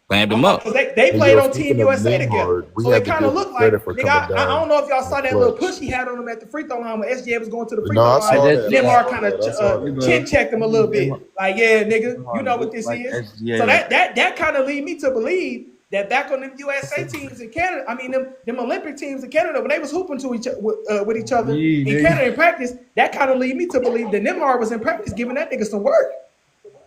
Clammed him up. Because they And played yo, on Team speaking of USA together. Nembhard, we So it have to kind of give him looked like, credit for nigga, coming I down don't know if y'all in saw the that little clutch. push he had on him at the free throw line when SGA was going to the free No, throw I line. saw did that. see I that. saw Nembhard kind that. I saw of that. chin checked him a little bit. Like, yeah, nigga, you know what this Like is. SGA, So that kind of lead me to believe that back on them USA teams in Canada, I mean them Olympic teams in Canada, when they was hooping to with each other in Canada in practice, that kind of lead me to believe that Nembhard was in practice giving that nigga some work.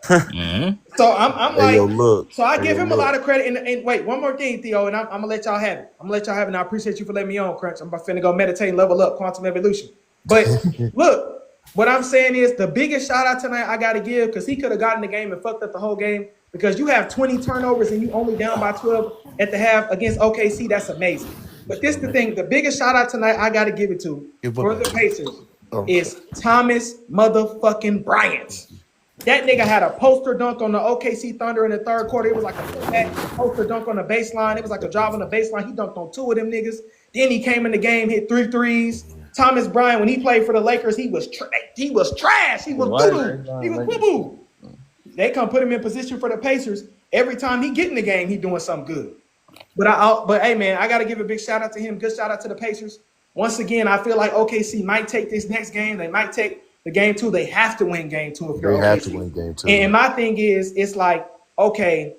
Mm-hmm. So I'm Hey, yo, like, look. so I Hey, give yo, him a lot look. of credit. And wait, one more thing, Theo, and I'm gonna let y'all have it. I'm gonna let y'all have it. And I appreciate you for letting me on, Crunch. I'm about finna go meditate and level up, quantum evolution. But look, what I'm saying is the biggest shout out tonight I gotta give, because he could have gotten the game and fucked up the whole game. Because you have 20 turnovers and you only down by 12 at the half against OKC, that's amazing. But this the thing, the biggest shout out tonight I gotta give it to for the Pacers is Thomas motherfucking Bryant. That nigga had a poster dunk on the OKC Thunder in the third quarter. It was like a putback poster dunk on the baseline. It was like a drive on the baseline. He dunked on two of them niggas. Then he came in the game, hit 3 threes. Thomas Bryant, when he played for the Lakers, he was trash. He was boo-boo. He was boo-boo. They come put him in position for the Pacers. Every time he get in the game, he doing something good. But hey, man, I got to give a big shout out to him. Good shout out to the Pacers. Once again, I feel like OKC might take this next game. They might take the game 2. They have to win game 2 if you're They have OKC. to win game 2. And my thing is, it's like, okay.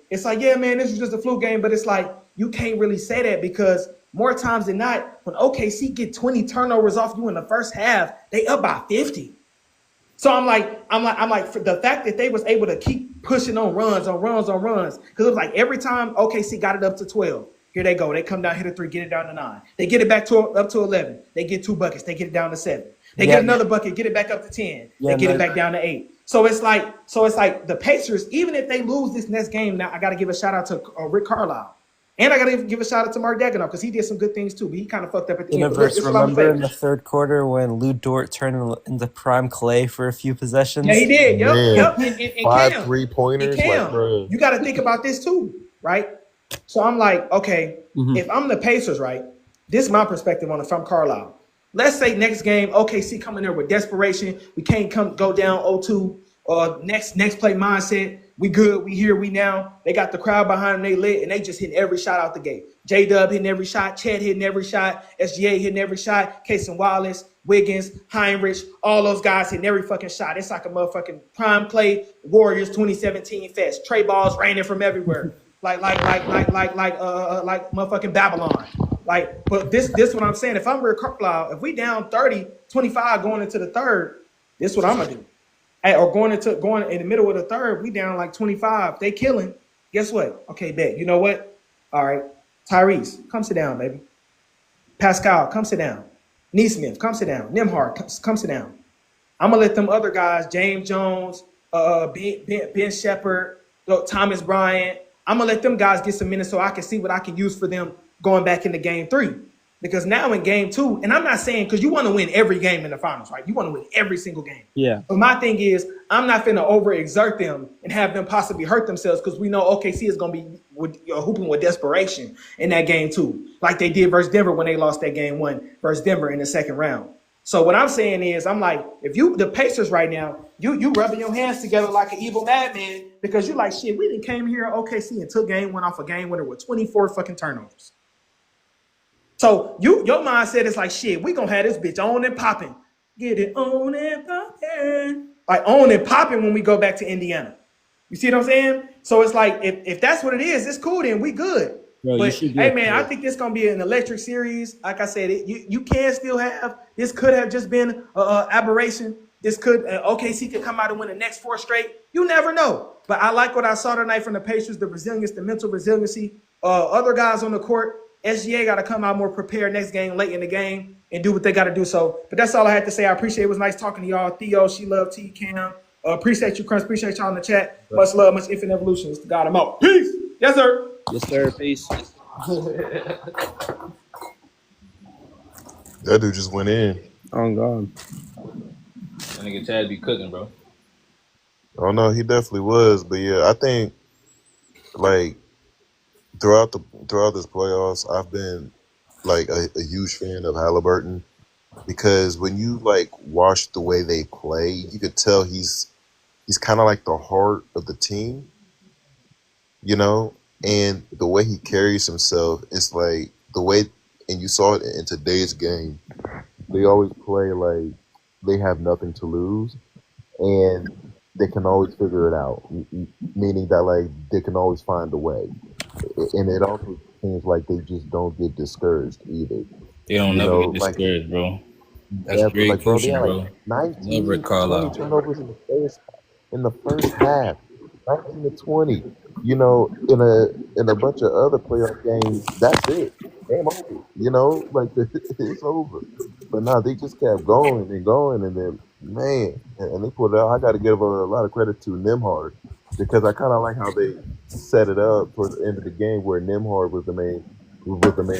It's like, yeah, man, this is just a fluke game. But it's like, you can't really say that because more times than not, when OKC get 20 turnovers off you in the first half, they up by 50. So I'm like, for the fact that they was able to keep pushing on runs, because it was like every time OKC got it up to 12, here they go. They come down, hit a 3, get it down to 9. They get it back up to 11. They get 2 buckets. They get it down to 7. They get another bucket, get it back up to 10. They get it back down to 8. So it's like the Pacers, even if they lose this next game, now I got to give a shout out to Rick Carlisle. And I got to give a shout out to Mark Daigneault because he did some good things too, but he kind of fucked up at the end. Universe, remember in the third quarter when Lou Dort turned into prime Clay for a few possessions? Yeah, he did. Yep. And 5 Cam, 3-pointers. Cam, Like, bro. you got to think about this too, right? So I'm like, okay, if I'm the Pacers, right, this is my perspective on it from Carlisle. Let's say next game, OKC coming there with desperation. We can't go down 0-2. Next play mindset. We good. We here. We now. They got the crowd behind them. They lit, and they just hitting every shot out the gate. J-Dub hitting every shot. Chet hitting every shot. SGA hitting every shot. Casey Wallace, Wiggins, Heinrich, all those guys hitting every fucking shot. It's like a motherfucking prime Clay Warriors 2017 fest. Trey balls raining from everywhere. Like motherfucking Babylon. Like, but this what I'm saying. If I'm Rick Carlisle, if we down 30-25 going into the third, this is what I'm gonna do. Hey, or going in the middle of the third, we down like 25. They killing. Guess what? Okay, bet. You know what? All right. Tyrese, come sit down, baby. Pascal, come sit down. Neesmith, come sit down. Nembhard, come sit down. I'm gonna let them other guys, James Jones, Ben Shepherd, Thomas Bryant. I'm gonna let them guys get some minutes so I can see what I can use for them going back into game 3. Because now in game 2, and I'm not saying because you want to win every game in the finals, right? You want to win every single game. Yeah. But my thing is, I'm not finna overexert them and have them possibly hurt themselves because we know OKC is gonna be hooping with desperation in that game 2, like they did versus Denver when they lost that game 1 versus Denver in the second round. So what I'm saying is, I'm like, if you the Pacers right now, you rubbing your hands together like an evil madman because you like shit. We didn't came here at OKC and took game 1 off a game winner with 24 fucking turnovers. So your mindset is like, shit, we gonna have this bitch on and popping. Get it on and popping. Like on and popping when we go back to Indiana. You see what I'm saying? So it's like, if that's what it is, it's cool, then we good. Bro, but hey, man, I think this gonna be an electric series. Like I said, you can still have, this could have just been an aberration. This could, OKC could come out and win the next 4 straight. You never know. But I like what I saw tonight from the Pacers, the resilience, the mental resiliency. Other guys on the court, SGA got to come out more prepared next game, late in the game, and do what they got to do. So, but that's all I had to say. I appreciate it. It was nice talking to y'all. Theo, she loved T, Cam. Appreciate you, Crunch. Appreciate y'all in the chat. Much love, much infinite evolution. It's the God I'm out. Peace. Yes, sir. Yes, sir. Peace. That dude just went in. Oh, God. That nigga Chad be cooking, bro. Oh, no, he definitely was. But, yeah, I think, like, throughout this playoffs, I've been like a huge fan of Haliburton because when you like watch the way they play, you could tell he's kind of like the heart of the team. you know, and the way he carries himself, it's like the way, and you saw it in today's game. They always play like they have nothing to lose, and they can always figure it out. Meaning that like they can always find a way, and it also seems like they just don't get discouraged either. They don't You never know, get like discouraged, bro. That's yeah, great like bro, they coaching, had like bro. Love Rick 19 to 20 Carlisle. turnovers in the first half. 19 to 20. You know, in a bunch of other playoff games, that's it. Game over. You know, like it's over. But now they just kept going and going, and then man, and they pulled it out. I got to give a lot of credit to Nimhard because I kind of like how they set it up for the end of the game where Nimhard was the main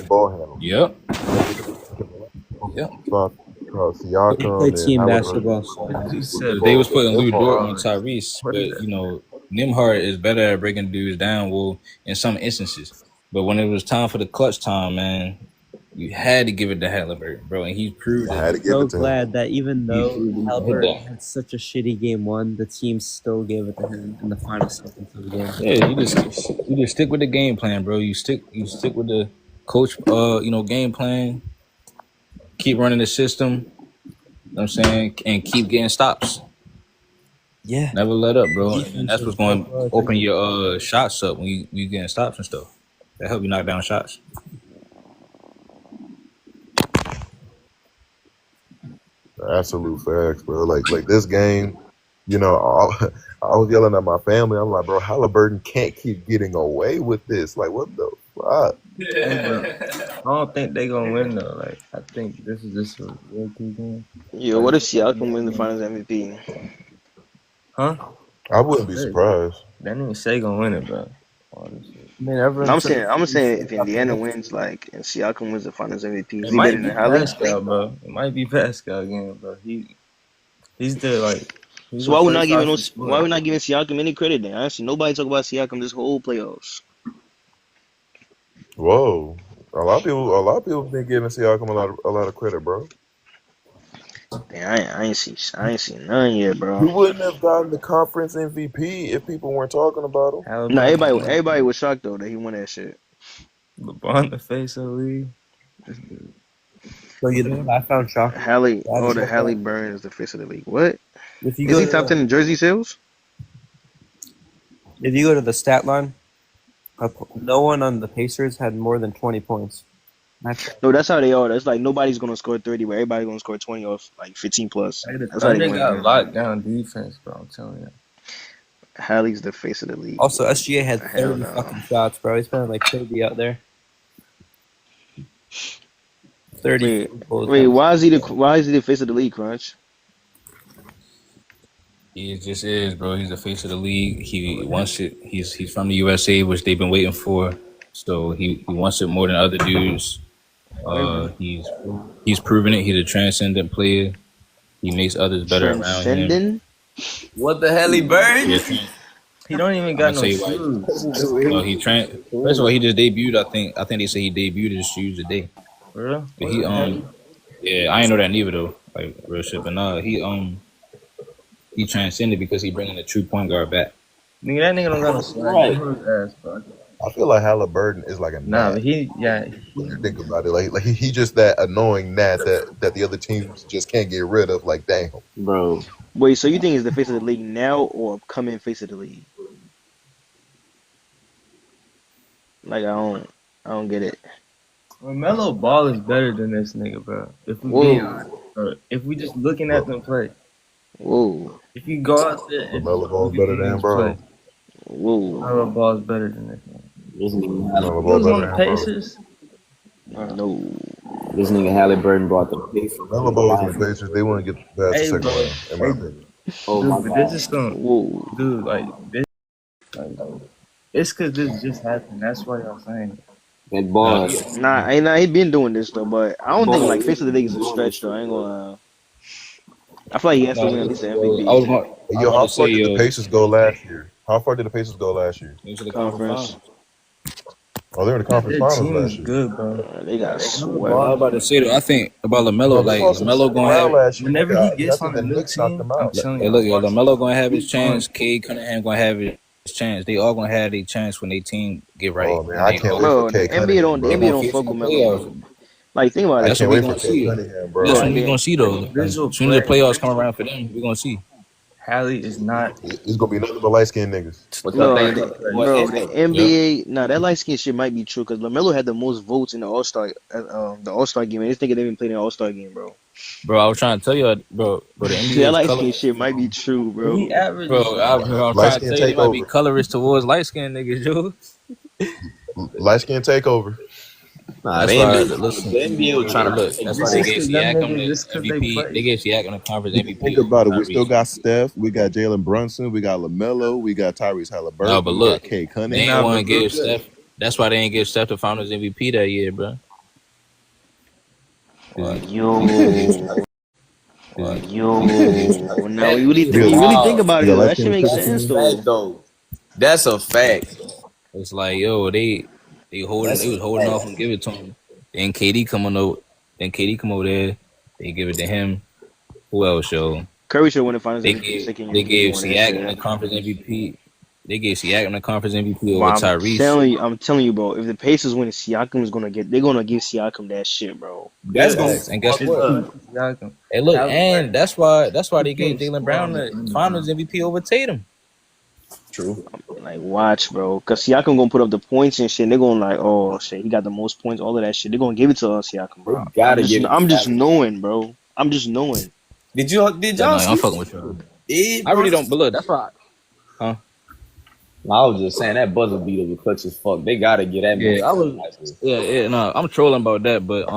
ball handler. Yep. You know, Yep. They play Siakam and team Haliburton basketball. You was said They full was putting Lou Dort on Nimhard. Tyrese, what is but that? you know, Nimhard is better at breaking dudes down. Well, in some instances, but when it was time for the clutch time, man, you had to give it to Haliburton, bro, and he proved I it. had to give So it to him. glad that even He though proved he can hit Haliburton that. had such a shitty game one, the team still gave it to him in the final seconds of the game. Yeah, you just stick with the game plan, bro. You stick with the coach, game plan. Keep running the system. You know what I'm saying, and keep getting stops. Yeah. Never let up, bro. And Defense that's was what's going to so open your shots up when you getting stops and stuff. That help you knock down shots. Absolute facts, bro. Like this game, you know, I was yelling at my family. I'm like, bro, Halliburton can't keep getting away with this. Like, what the fuck? Hey, bro, I don't think they gonna win though. Like, I think this is just a real good game. Yo, Like, what if Siakam win the Finals MVP? huh? I wouldn't be Hey, surprised. that nigga say gonna win it, bro. Honestly. I mean, everyone I'm saying if Indiana wins, like, and Siakam wins the Finals MVP, is It he better might than be Hali? Pascal, bro. It might be Pascal again, bro. He's the he's So the why we first not giving option why scorer. we not giving Siakam any credit then? I see nobody talk about Siakam this whole playoffs. Whoa. A lot of people been giving Siakam a lot of credit, bro. Damn, I ain't seen none yet, He bro. wouldn't have gotten the conference MVP if people weren't talking about him. No, Haliburton, everybody was shocked though that he won that shit. LeBron, the face of the league. So you know what I found shocking? The Halle Burns is the face of the league. What? If you Is go he to top 10 in jersey sales? the stat line, no one on the Pacers had more than 20 points. No, that's how they are. That's like nobody's gonna score 30, but everybody's gonna score 20 or like 15 plus. Hey, the That's how they Thunder win. got locked down defense, bro. I'm telling you. Halle's the face of the league. Also, SGA had Hell 30 no. fucking shots, bro. He's playing like 30 out there. 30. Wait, why is he the face of the league, Crunch? He just is, bro. He's the face of the league. He wants it. He's from the USA, which they've been waiting for. So he wants it more than other dudes. He's proven it. He's a transcendent player. He makes others better around him. Transcending? What the hell, he burned? Yeah, He don't even I'm got gonna no tell you why. shoes. No, first of all, he just debuted. I think they say he debuted his shoes today. For real? But he yeah, I ain't know that neither though. Like real shit. But nah, he transcended because he bringing the true point guard back. Nigga, that nigga don't got no swag. Right. Give him his ass, bro. I feel like Halliburton is like a Nah, gnat. but When you think about it, like he just that annoying gnat that the other teams just can't get rid of. Like, damn, Bro, Wait, so you think he's the face of the league now or upcoming face of the league? Like I don't get it. LaMelo Ball is better than this nigga, bro. If we being honest, bro. If we just looking at them play. Whoa. If you go out there and LaMelo Ball's better than him, bro. Whoa. LaMelo Ball is better than this man. this nigga, LaMelo He Ball's was on better the than him, bro. Pacers. No. this nigga Haliburton brought the Pacers. LaMelo Ball was in the Pacers. They wouldn't get past the Hey, second bro. round, in my opinion. Oh Dude, my but god. this is some Whoa. dude like this. Like, it's cause this just happened. That's why y'all saying it. That boss. Nah, he been doing this though, but I don't think like face of the league is a stretch though. I ain't gonna lie. I feel like he has to win at least an I was MVP. going. Hey, yo, how far did the Pacers go last year? How far did the Pacers go last year? Into the Conference. Oh, they were in the conference Their finals team last is year. good, bro. They got I was swept. about to say though. I think about LaMelo. Bro, Like they lost in the LaMelo second gonna round have. last year. Whenever I he think gets on a the new Knicks knocked team, him I'm out. telling Hey, you, look, yo, watch LaMelo gonna have it's his fun. chance. Cade Cunningham gonna have it. chance. They all gonna have their chance when their team get right, Oh man, and I they can't all wait for Bro, the Kay NBA Cunningham, don't the they bro. NBA gonna don't face in fuck the with Melo, playoffs. bro. Like think about I it. That's what can't we wait for gonna Kay see. Cunningham, bro. That's Bro, when Like we they gonna see though. As individual soon as the play. playoffs come around for them, we gonna see. Hallie is not. it's gonna be nothing but light skinned niggas. What y'all No, think about bro, Tyrese? the Yep. NBA. Nah, that light skin shit might be true because Lamelo had the most votes in the All Star game. And this nigga didn't even play in the All Star game, bro. Bro, I was trying to tell you, bro, the NBA That is light color. skin shit might be true, He bro. averages like I'm Light trying to skin tell you, they might be takeover. colorist towards light skinned niggas, yo. Light skin takeover. Nah, That's why. the Listen, NBA was trying to look, protect that's why this they is Bron. gave because them Siakam niggas the just because they MVP. They play. gave Siakam the Conference If you MVP think over about it, we still Tyrese. got Steph, we got Jalen Brunson, we got LaMelo, we got Tyrese No, but Haliburton, we got look, Kay they And ain't nah, Cunningham. want but to look give good. Steph. That's why they ain't give Steph the Finals MVP that year, bro. 'Cause Yo, Cause yo. Now when Because you really think Wow, about we it got though, light that shit skinned makes triple that's a sense team. fact though. though. That's a fact. it's like, yo, they holding, That's they a was holding off fact. and give it to him. Then KD coming out, then KD come over there, they give it to him. Who else, yo? Curry should win the Finals They MVP gave second year they KD gave won that Siakam the shit. Conference MVP. They gave Siakam the Conference MVP Well, over Tyrese. I'm telling you, bro. If the Pacers win, Siakam is they're gonna give Siakam that shit, bro. That's Yeah, gonna be Facts. And guess fucked it's what? up. Siakam. Hey, look, and Haliburton, that's why he they gave can't Jalen score Brown on the the perimeter, Finals bro. MVP over Tatum. True. Like, watch, bro. Cause Siakam gonna put up the points and shit. And they're gonna like, oh shit, he got the most points, all of that shit. They're gonna give it to Siakam, They bro. gotta give it to I'm just Siakam. knowing, bro. I'm just knowing. Did Yeah, no, y'all I'm see fucking with you. Ed I really Brunson? don't. But look, that's why. Huh? I was just saying that buzzer beater was clutch as fuck. They gotta get that man Yeah, I was. like this. Yeah. No, I'm trolling about that, but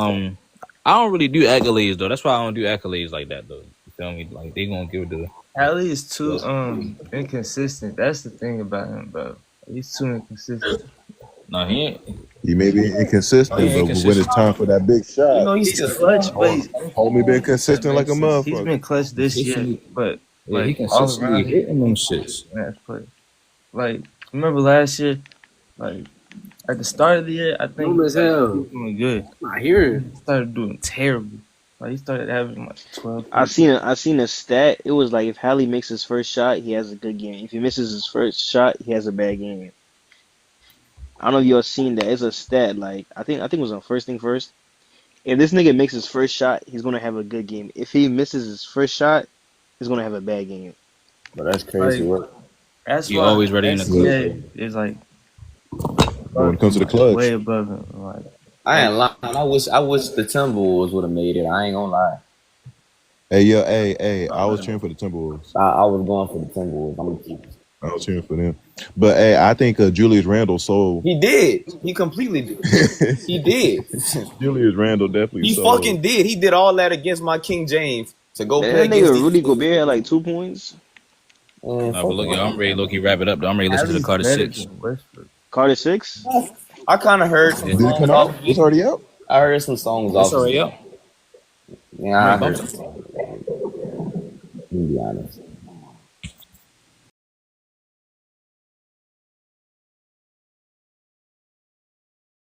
I don't really do accolades though. That's why I don't do accolades like that though. You feel me? Like they gonna give it to. Hallie is too Yes. inconsistent. That's the thing about him, bro. He's too inconsistent. No, he ain't. He may be No, he inconsistent, ain't but when it's consistent. time for that big You shot, know he's He's still clutch, but oh, he's homie been inconsistent. That consistent like a makes sense. He's motherfucker. been clutch this year, Consistently. but Yeah, he like all consistently around, he's hitting them shits. inconsistent in that play. Like remember last year, like at the start of the year, I think Dumb as he hell. was doing good. Not here. He started doing terrible. Like he started having like 12, I seen a stat. It was like if Hallie makes his first shot, he has a good game. If he misses his first shot, he has a bad game. I don't know if y'all seen that. It's a stat. Like I think it was on First Thing First. If this nigga makes his first shot, he's gonna have a good game. If he misses his first shot, he's gonna have a bad game. But that's crazy like work. that's He why always ready in the clutch. SGA is like But when above it comes to him, the like way clutch, above him. Like I ain't lying. I wish the Timberwolves would have made it. I ain't gonna lie. I was cheering for the Timberwolves. I was going for the Timberwolves. I'm gonna keep it. I was cheering for them. But hey, I think Julius Randle sold. He did. He completely did. He did. Julius Randle definitely He sold. fucking did. He did all that against my King James to go play That against nigga these Rudy niggas. Gobert had like 2 points. Man, No, but fuck look, yo, I'm around. ready to low-key wrap it up though. I'm ready to listen to the Hallie's Carter better 6. than Westbrook. Carter 6. I kind of heard some Yeah. Did it songs come off out? of It's it. already out. I heard some songs It's off of already it. up. Yeah, I'm I ready to heard bump some it. songs. To be honest.